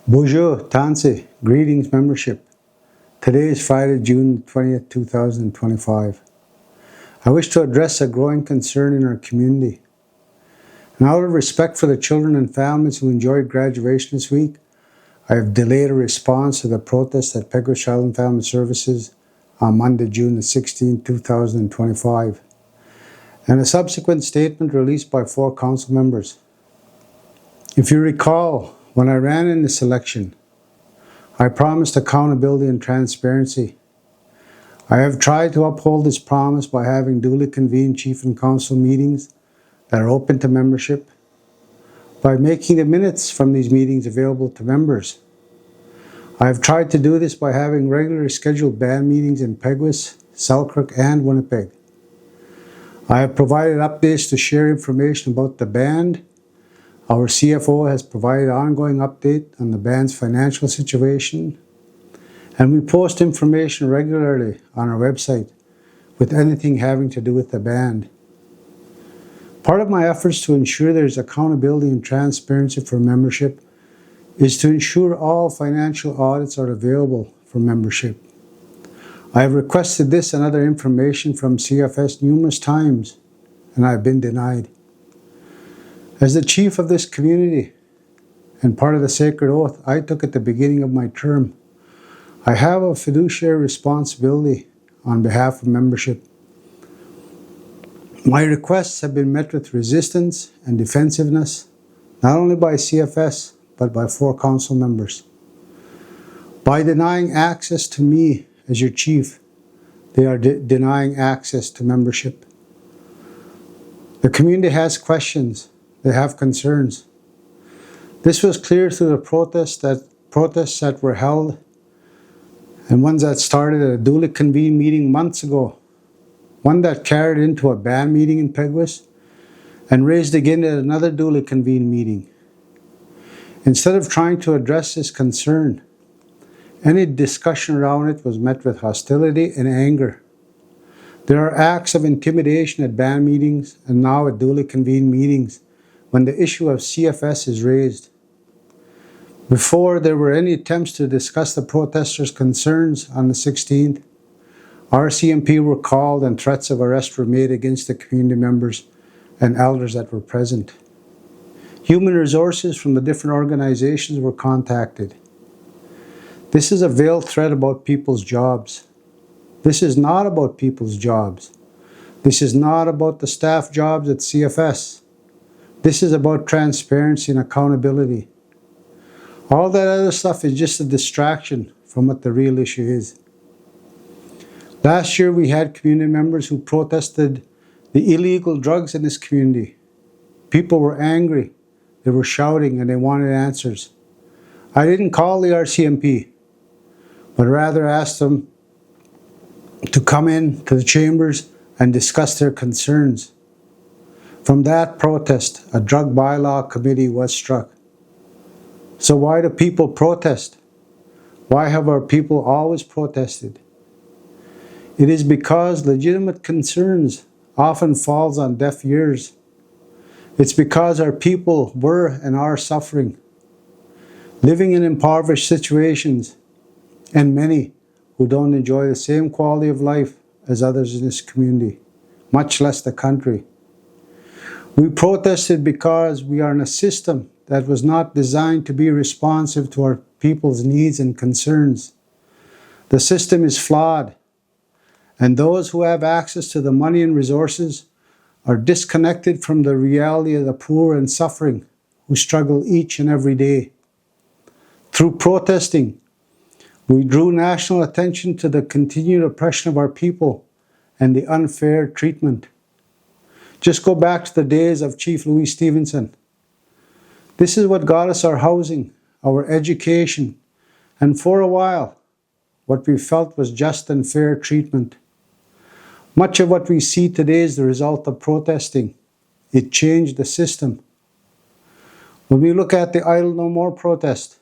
Bonjour, Tansi. Greetings, membership. Today is Friday, June 20th, 2025. I wish to address a growing concern in our community. And out of respect for the children and families who enjoyed graduation this week, I have delayed a response to the protest at Peguis Child and Family Services on Monday, June 16, 2025, and a subsequent statement released by 4 council members. If you recall, when I ran in this election, I promised accountability and transparency. I have tried to uphold this promise by having duly convened chief and council meetings that are open to membership, by making the minutes from these meetings available to members. I have tried to do this by having regularly scheduled band meetings in Peguis, Selkirk, and Winnipeg. I have provided updates to share information about the band. Our CFO has provided ongoing update on the band's financial situation, and we post information regularly on our website with anything having to do with the band. Part of my efforts to ensure there is accountability and transparency for membership is to ensure all financial audits are available for membership. I have requested this and other information from CFS numerous times, and I have been denied. As the chief of this community and part of the sacred oath I took at the beginning of my term, I have a fiduciary responsibility on behalf of membership. My requests have been met with resistance and defensiveness, not only by CFS, but by 4 council members. By denying access to me as your chief, they are denying access to membership. The community has questions. They have concerns. This was clear through the protests that were held and ones that started at a duly convened meeting months ago, one that carried into a band meeting in Peguis and raised again at another duly convened meeting. Instead of trying to address this concern, any discussion around it was met with hostility and anger. There are acts of intimidation at band meetings and now at duly convened meetings when the issue of CFS is raised. Before there were any attempts to discuss the protesters' concerns on the 16th, RCMP were called and threats of arrest were made against the community members and elders that were present. Human resources from the different organizations were contacted. This is a veiled threat about people's jobs. This is not about people's jobs. This is not about the staff jobs at CFS. This is about transparency and accountability. All that other stuff is just a distraction from what the real issue is. Last year we had community members who protested the illegal drugs in this community. People were angry, they were shouting, and they wanted answers. I didn't call the RCMP, but rather asked them to come in to the chambers and discuss their concerns. From that protest, a drug bylaw committee was struck. So why do people protest? Why have our people always protested? It is because legitimate concerns often falls on deaf ears. It's because our people were and are suffering, living in impoverished situations, and many who don't enjoy the same quality of life as others in this community, much less the country. We protested because we are in a system that was not designed to be responsive to our people's needs and concerns. The system is flawed, and those who have access to the money and resources are disconnected from the reality of the poor and suffering who struggle each and every day. Through protesting, we drew national attention to the continued oppression of our people and the unfair treatment. Just go back to the days of Chief Louis Stevenson. This is what got us our housing, our education, and for a while, what we felt was just and fair treatment. Much of what we see today is the result of protesting. It changed the system. When we look at the Idle No More protest,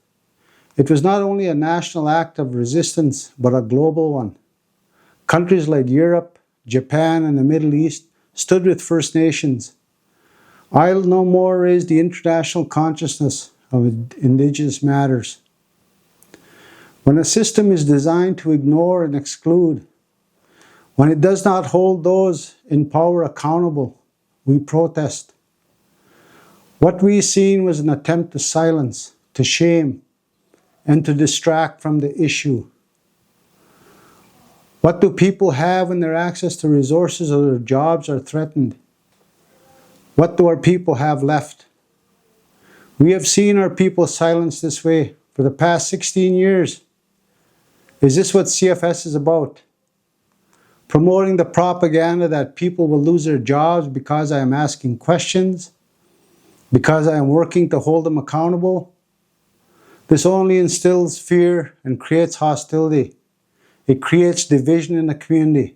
it was not only a national act of resistance, but a global one. Countries like Europe, Japan, and the Middle East stood with First Nations. Idle No More raised the international consciousness of Indigenous matters. When a system is designed to ignore and exclude, when it does not hold those in power accountable, we protest. What we seen was an attempt to silence, to shame, and to distract from the issue. What do people have when their access to resources or their jobs are threatened? What do our people have left? We have seen our people silenced this way for the past 16 years. Is this what CFS is about? Promoting the propaganda that people will lose their jobs because I am asking questions? Because I am working to hold them accountable? This only instills fear and creates hostility. It creates division in the community,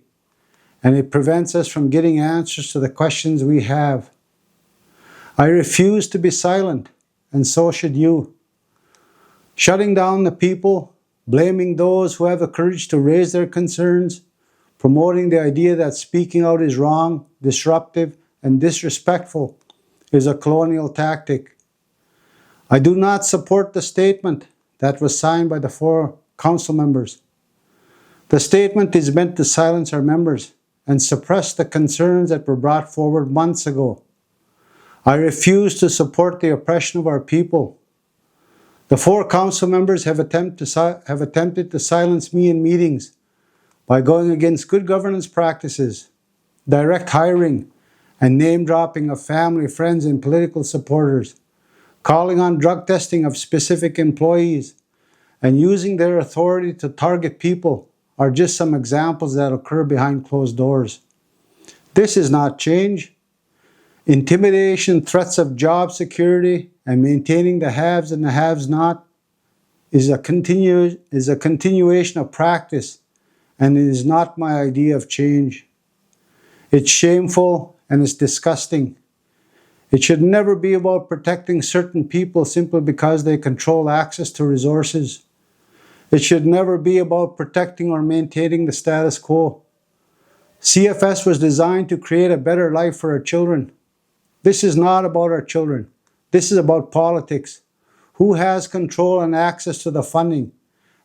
and it prevents us from getting answers to the questions we have. I refuse to be silent, and so should you. Shutting down the people, blaming those who have the courage to raise their concerns, promoting the idea that speaking out is wrong, disruptive, and disrespectful is a colonial tactic. I do not support the statement that was signed by the 4 council members. The statement is meant to silence our members and suppress the concerns that were brought forward months ago. I refuse to support the oppression of our people. The 4 council members have attempted to silence me in meetings by going against good governance practices, direct hiring, and name-dropping of family, friends, and political supporters, calling on drug testing of specific employees, and using their authority to target people are just some examples that occur behind closed doors. This is not change. Intimidation, threats of job security, and maintaining the haves and the have-not is a continuation of practice, and it is not my idea of change. It's shameful and it's disgusting. It should never be about protecting certain people simply because they control access to resources. It should never be about protecting or maintaining the status quo. CFS was designed to create a better life for our children. This is not about our children. This is about politics. Who has control and access to the funding,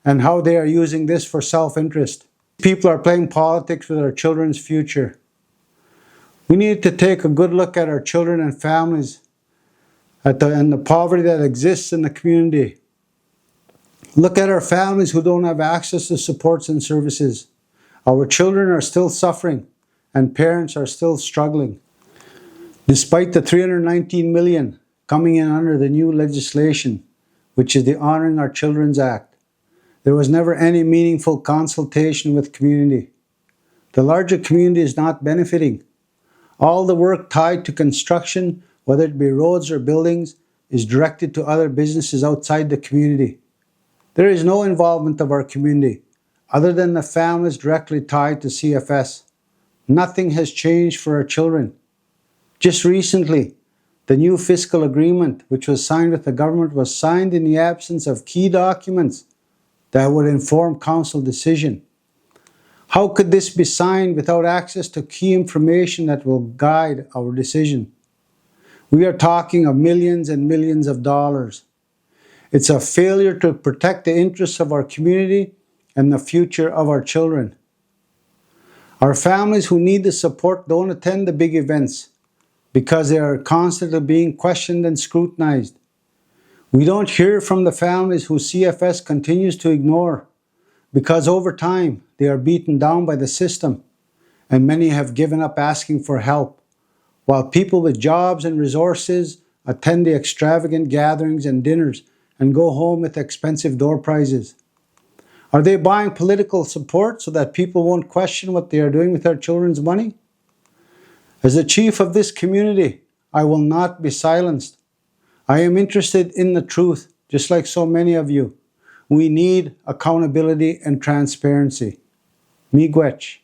and how they are using this for self-interest. People are playing politics with our children's future. We need to take a good look at our children and families and the poverty that exists in the community. Look at our families who don't have access to supports and services. Our children are still suffering, and parents are still struggling. Despite the $319 million coming in under the new legislation, which is the Honoring Our Children's Act, there was never any meaningful consultation with community. The larger community is not benefiting. All the work tied to construction, whether it be roads or buildings, is directed to other businesses outside the community. There is no involvement of our community, other than the families directly tied to CFS. Nothing has changed for our children. Just recently, the new fiscal agreement, which was signed with the government, was signed in the absence of key documents that would inform council decision. How could this be signed without access to key information that will guide our decision? We are talking of millions and millions of dollars. It's a failure to protect the interests of our community and the future of our children. Our families who need the support don't attend the big events because they are constantly being questioned and scrutinized. We don't hear from the families who CFS continues to ignore because over time they are beaten down by the system, and many have given up asking for help, while people with jobs and resources attend the extravagant gatherings and dinners and go home with expensive door prizes. Are they buying political support so that people won't question what they are doing with their children's money? As the chief of this community, I will not be silenced. I am interested in the truth, just like so many of you. We need accountability and transparency. Miigwech.